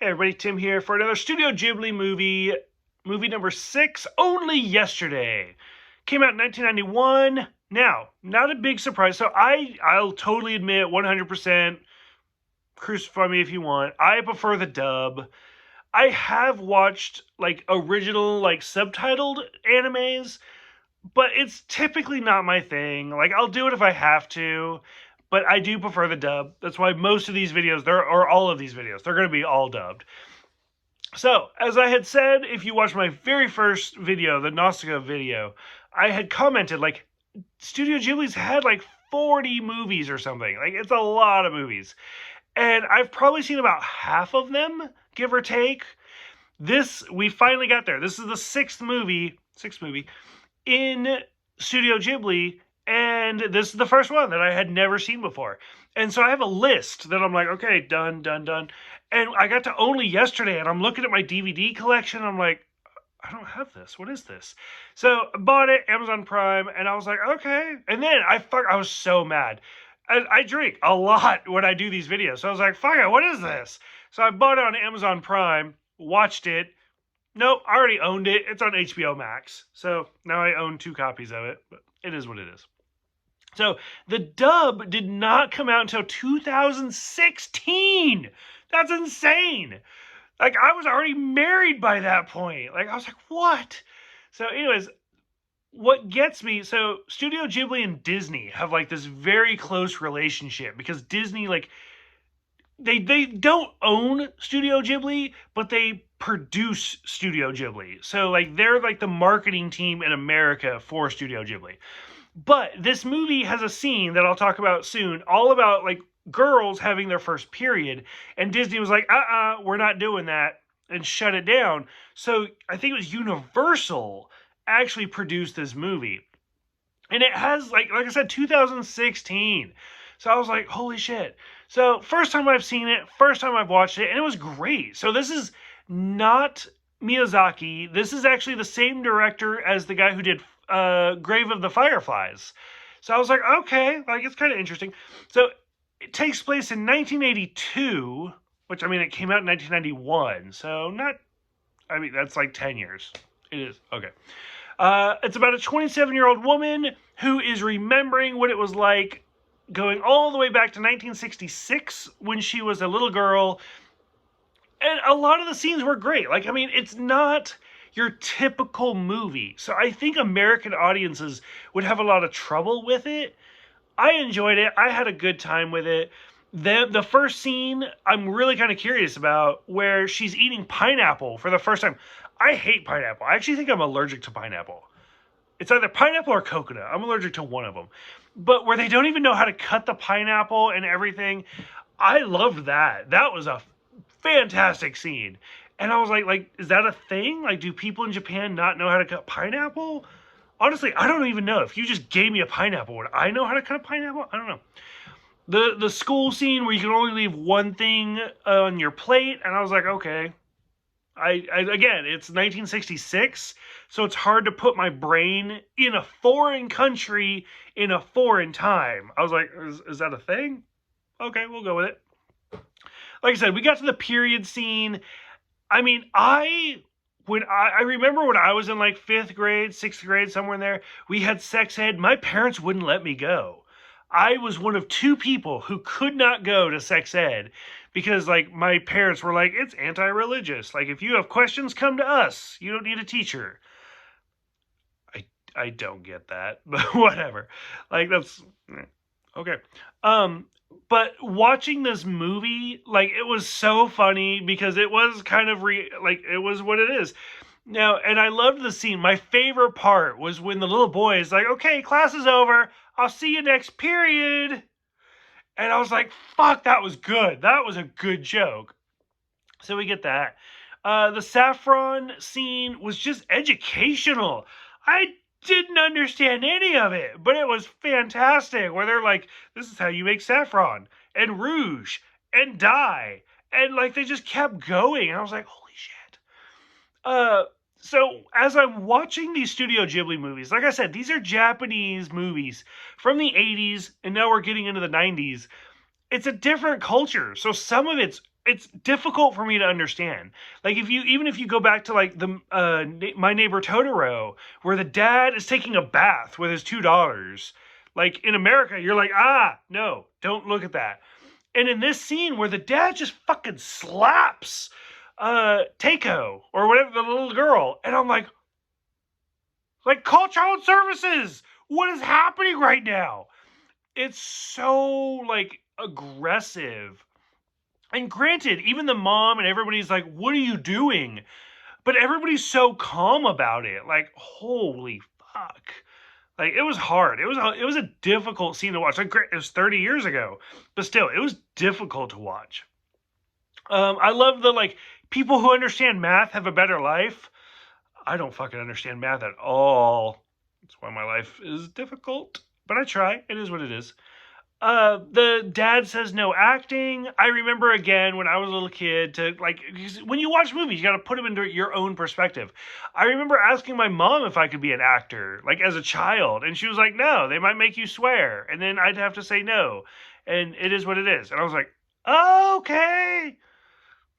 Hey everybody, Tim here for another Studio Ghibli movie number 6, Only Yesterday. Came out in 1991. Now, not a big surprise. So I'll totally admit, 100%, crucify me if you want, I prefer the dub. I have watched like original, like subtitled animes, but it's typically not my thing. Like, I'll do it if I have to, but I do prefer the dub. That's why most of these videos, or all of these videos, they're going to be all dubbed. So, as I had said, if you watched my very first video, the Nausicaa video, I had commented, like, Studio Ghibli's had like 40 movies or something. Like, it's a lot of movies. And I've probably seen about half of them, give or take. We finally got there. This is the sixth movie in Studio Ghibli, and this is the first one that I had never seen before. And so I have a list that I'm like, okay, done. And I got to Only Yesterday, and I'm looking at my DVD collection. I'm like, I don't have this. What is this? So I bought it, Amazon Prime, and I was like, okay. And then I was so mad. I drink a lot when I do these videos. So I was like, fuck it, what is this? So I bought it on Amazon Prime, watched it. Nope, I already owned it. It's on HBO Max. So now I own 2 copies of it, but it is what it is. So the dub did not come out until 2016. That's insane. Like, I was already married by that point. Like, I was like, what? So anyways, what gets me, so Studio Ghibli and Disney have like this very close relationship because Disney, like, they don't own Studio Ghibli, but they produce Studio Ghibli. So like, they're like the marketing team in America for Studio Ghibli. But this movie has a scene that I'll talk about soon, all about like girls having their first period, and Disney was like, we're not doing that, and shut it down. So I think it was Universal actually produced this movie. And it has, like I said, 2016. So I was like, holy shit. So first time I've seen it, first time I've watched it, and it was great. So this is not Miyazaki. This is actually the same director as the guy who did Grave of the Fireflies. So I was like, okay, like, it's kind of interesting. So it takes place in 1982, which, I mean, it came out in 1991. So that's like 10 years. It is. Okay. It's about a 27-year-old woman who is remembering what it was like going all the way back to 1966 when she was a little girl. And a lot of the scenes were great. Like, I mean, it's not your typical movie. So I think American audiences would have a lot of trouble with it. I enjoyed it. I had a good time with it. The first scene, I'm really kind of curious about, where she's eating pineapple for the first time. I hate pineapple. I actually think I'm allergic to pineapple. It's either pineapple or coconut. I'm allergic to one of them. But where they don't even know how to cut the pineapple and everything, I loved that. That was a fantastic scene. And I was like, is that a thing? Like, do people in Japan not know how to cut pineapple? Honestly, I don't even know. If you just gave me a pineapple, would I know how to cut a pineapple? I don't know. The school scene where you can only leave one thing on your plate, and I was like, okay. Again, it's 1966, so it's hard to put my brain in a foreign country in a foreign time. I was like, is that a thing? Okay, we'll go with it. Like I said, we got to the period scene. I mean, I remember when I was in like 5th grade, 6th grade, somewhere in there, we had sex ed. My parents wouldn't let me go. I was one of 2 people who could not go to sex ed because, like, my parents were like, it's anti-religious. Like, if you have questions, come to us. You don't need a teacher. I don't get that, but whatever. Like, that's okay. But watching this movie, like, it was so funny because it was kind of it was what it is. Now, and I loved the scene. My favorite part was when the little boy is like, okay, class is over. I'll see you next period. And I was like, fuck, that was good. That was a good joke. So we get that. The saffron scene was just educational. I didn't understand any of it, but it was fantastic, where they're like, this is how you make saffron and rouge and dye, and like, they just kept going, and I was like, holy shit. So as I'm watching these Studio Ghibli movies, like I said, these are Japanese movies from the 80s, and now we're getting into the 90s. It's a different culture, so some of it's it's difficult for me to understand. Like even if you go back to like the My Neighbor Totoro, where the dad is taking a bath with his $2. Like in America, you're like, no, don't look at that. And in this scene where the dad just fucking slaps Takeo or whatever, the little girl, and I'm like, call child services. What is happening right now? It's so like aggressive. And granted, even the mom and everybody's like, what are you doing? But everybody's so calm about it. Like, holy fuck. Like, it was hard. It was a difficult scene to watch. Like, it was 30 years ago, but still, it was difficult to watch. I love the like people who understand math have a better life. I don't fucking understand math at all. That's why my life is difficult. But I try. It is what it is. The dad says no acting. I remember again when I was a little kid to like, when you watch movies, you got to put them into your own perspective. I remember asking my mom if I could be an actor, like as a child, and she was like, no, they might make you swear. And then I'd have to say no. And it is what it is. And I was like, okay.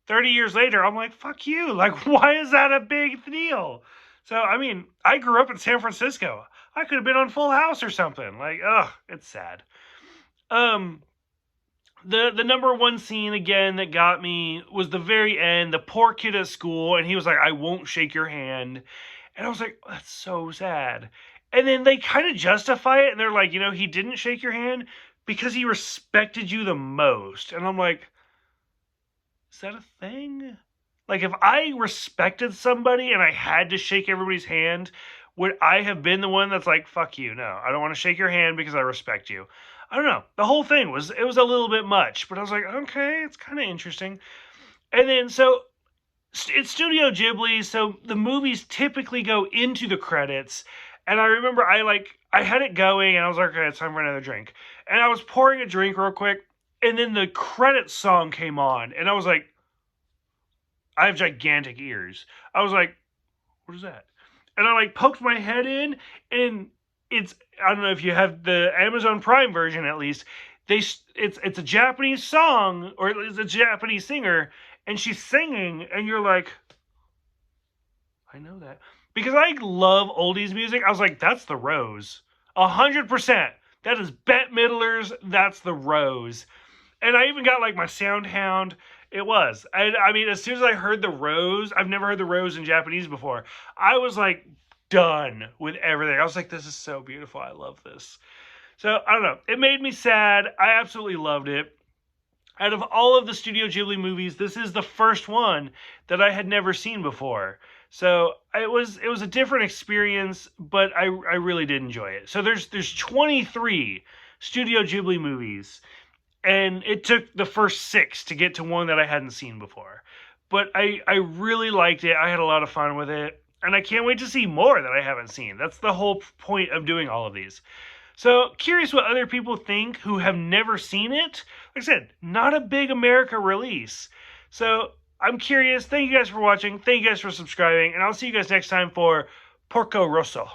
30 years later, I'm like, fuck you. Like, why is that a big deal? So, I mean, I grew up in San Francisco. I could have been on Full House or something. Like, ugh, it's sad. Um, the number one scene again that got me was the very end. The poor kid at school, and he was like, "I won't shake your hand," and I was like, "That's so sad." And then they kind of justify it, and they're like, he didn't shake your hand because he respected you the most. And I'm like, is that a thing? Like, if I respected somebody and I had to shake everybody's hand, would I have been the one that's like, fuck you? No, I don't want to shake your hand because I respect you. I don't know. The whole thing was a little bit much, but I was like, okay, it's kind of interesting. And then, so it's Studio Ghibli, so the movies typically go into the credits. And I remember I had it going and I was like, okay, it's time for another drink. And I was pouring a drink real quick, and then the credits song came on, and I was like, I have gigantic ears. I was like, what is that? And I like poked my head in, and I don't know if you have the Amazon Prime version at least. It's a Japanese song, or it's a Japanese singer, and she's singing, and you're like, I know that. Because I love oldies music. I was like, that's the Rose. 100%. That is Bette Midler's That's the Rose. And I even got like my Soundhound. It was. I mean, as soon as I heard the Rose, I've never heard the Rose in Japanese before. I was like done with everything. I was like, this is so beautiful. I love this. So I don't know. It made me sad. I absolutely loved it. Out of all of the Studio Ghibli movies, this is the first one that I had never seen before. So it was a different experience, but I really did enjoy it. So there's 23 Studio Ghibli movies, and it took the first 6 to get to one that I hadn't seen before. But I really liked it. I had a lot of fun with it, and I can't wait to see more that I haven't seen. That's the whole point of doing all of these. So, curious what other people think who have never seen it. Like I said, not a big America release. So, I'm curious. Thank you guys for watching. Thank you guys for subscribing. And I'll see you guys next time for Porco Rosso.